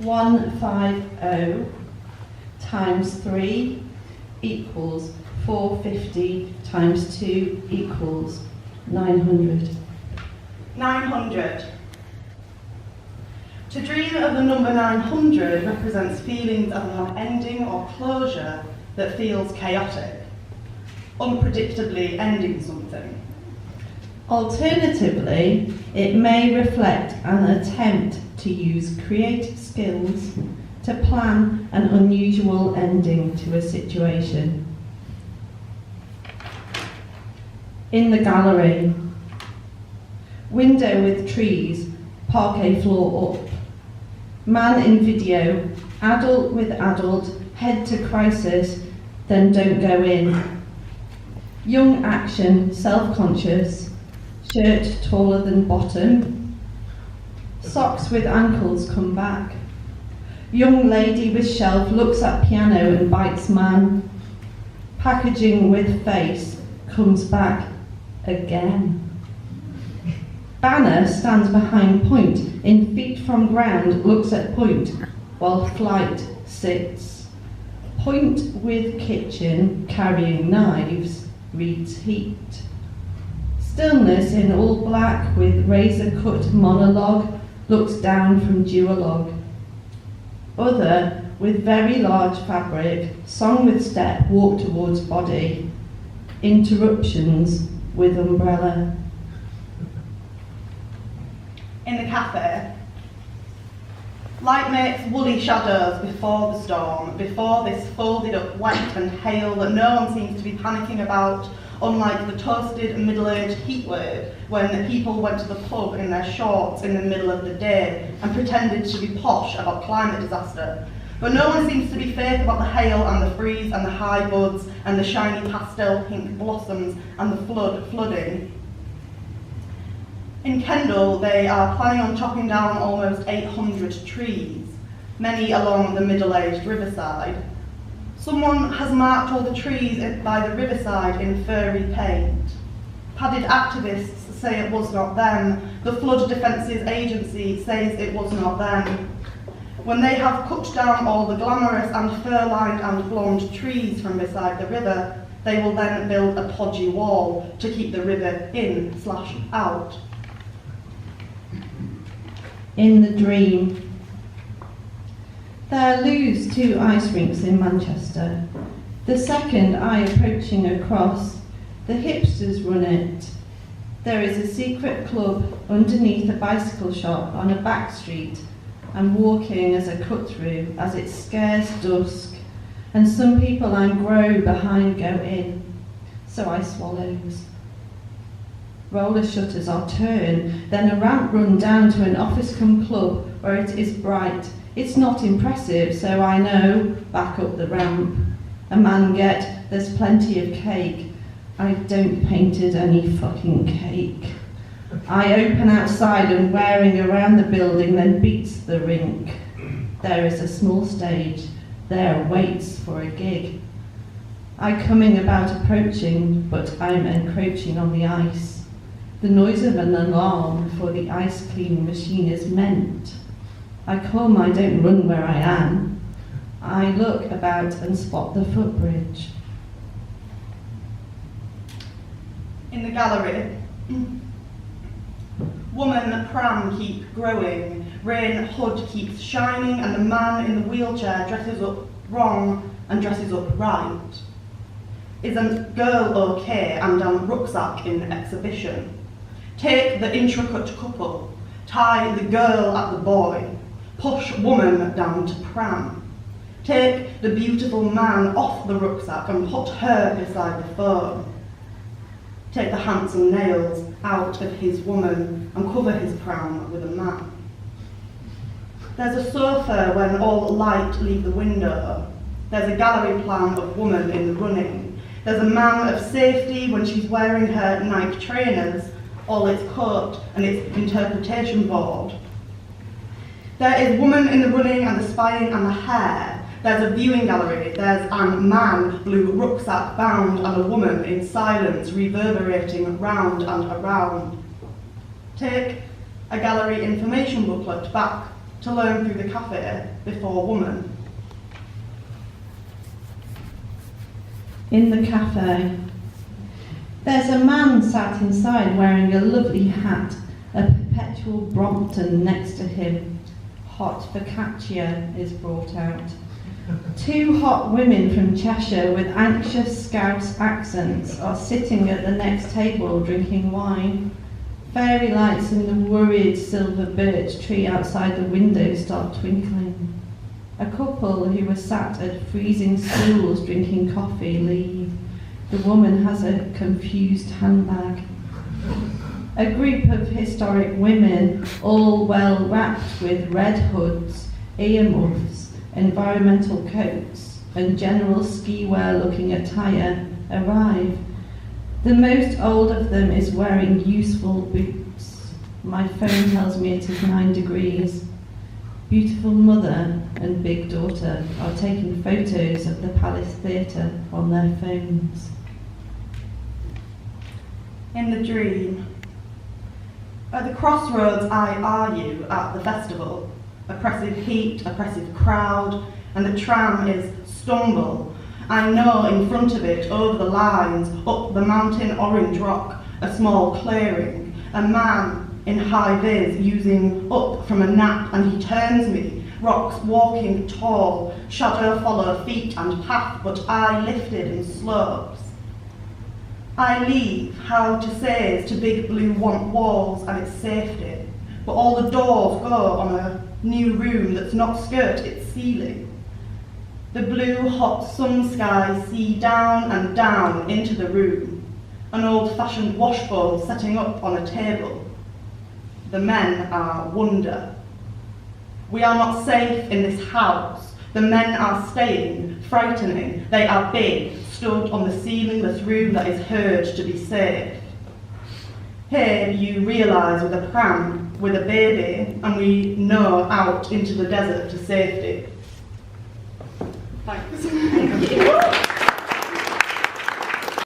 150 times 3 equals 450 times 2 equals 900. 900. To dream of the number 900 represents feelings of an ending or closure that feels chaotic, unpredictably ending something. Alternatively, it may reflect an attempt to use creative skills to plan an unusual ending to a situation. In the gallery, window with trees, parquet floor up. Man in video, adult with adult, head to crisis, then don't go in. Young action, self-conscious, shirt taller than bottom. Socks with ankles come back. Young lady with shelf looks at piano and bites man. Packaging with face comes back again. Banner stands behind point, in feet from ground, looks at point, while flight sits. Point with kitchen, carrying knives, reads heat. Stillness in all black with razor-cut monologue, looks down from duologue. Other, with very large fabric, song with step, walk towards body. Interruptions with umbrella. In the cafe, light makes woolly shadows before the storm, before this folded up wet and hail that no one seems to be panicking about, unlike the toasted middle-aged heatwave when people went to the pub in their shorts in the middle of the day and pretended to be posh about climate disaster. But no one seems to be fake about the hail and the freeze and the high buds and the shiny pastel pink blossoms and the flooding. In Kendal, they are planning on chopping down almost 800 trees, many along the middle-aged riverside. Someone has marked all the trees by the riverside in furry paint. Padded activists say it was not them. The Flood Defences Agency says it was not them. When they have cut down all the glamorous and fur-lined and blonde trees from beside the river, they will then build a podgy wall to keep the river in/out. In the dream. There lose 2 ice rinks in Manchester. The second eye approaching across. The hipsters run it. There is a secret club underneath a bicycle shop on a back street. I'm walking as a cut-through as it scares dusk, and some people I'm grow behind go in. So I swallows. Roller shutters are turned, then a ramp run down to an office-cum club where it is bright. It's not impressive, so I know, back up the ramp. A man get, there's plenty of cake. I don't painted any fucking cake. I open outside and wearing around the building, then beats the rink. There is a small stage, there waits for a gig. I coming about approaching, but I'm encroaching on the ice. The noise of an alarm for the ice cleaning machine is meant. I come, I don't run where I am. I look about and spot the footbridge. In the gallery, woman pram keep growing, rain hood keeps shining, and the man in the wheelchair dresses up wrong and dresses up right. Is a girl okay and a rucksack in exhibition? Take the intricate couple, tie the girl at the boy, push woman down to pram. Take the beautiful man off the rucksack and put her beside the phone. Take the handsome nails out of his woman and cover his pram with a man. There's a sofa when all light leave the window. There's a gallery plan of woman in the running. There's a man of safety when she's wearing her Nike trainers, all its coat and its interpretation board. There is woman in the running and the spying and the hair. There's a viewing gallery. There's a man, blue rucksack bound, and a woman in silence reverberating round and around. Take a gallery information booklet back to learn through the cafe before woman. In the cafe, there's a man sat inside wearing a lovely hat, a perpetual Brompton next to him. Hot focaccia is brought out. Two hot women from Cheshire with anxious Scouse accents are sitting at the next table drinking wine. Fairy lights in the worried silver birch tree outside the window start twinkling. A couple who were sat at freezing stools drinking coffee leave. The woman has a confused handbag. A group of historic women, all well wrapped with red hoods, earmuffs, environmental coats, and general ski-wear-looking attire, arrive. The most old of them is wearing useful boots. My phone tells me it is 9 degrees. Beautiful mother and big daughter are taking photos of the Palace Theatre on their phones. In the dream. At the crossroads I argue at the festival. Oppressive heat, oppressive crowd, and the tram is stumble. I know in front of it, over the lines, up the mountain orange rock, a small clearing, a man in high vis using up from a nap, and he turns me, rocks walking tall, shadow follow feet and path, but I lifted in slopes. I leave, how to say is to big blue want walls and its safety, but all the doors go on a new room that's not skirt its ceiling. The blue hot sun skies see down and down into the room, an old-fashioned washbowl setting up on a table. The men are wonder. We are not safe in this house. The men are staying, frightening. They are big, stood on the ceilingless room that is heard to be safe. Here you realise with a pram, with a baby, and we know out into the desert to safety. Thanks. Thank you.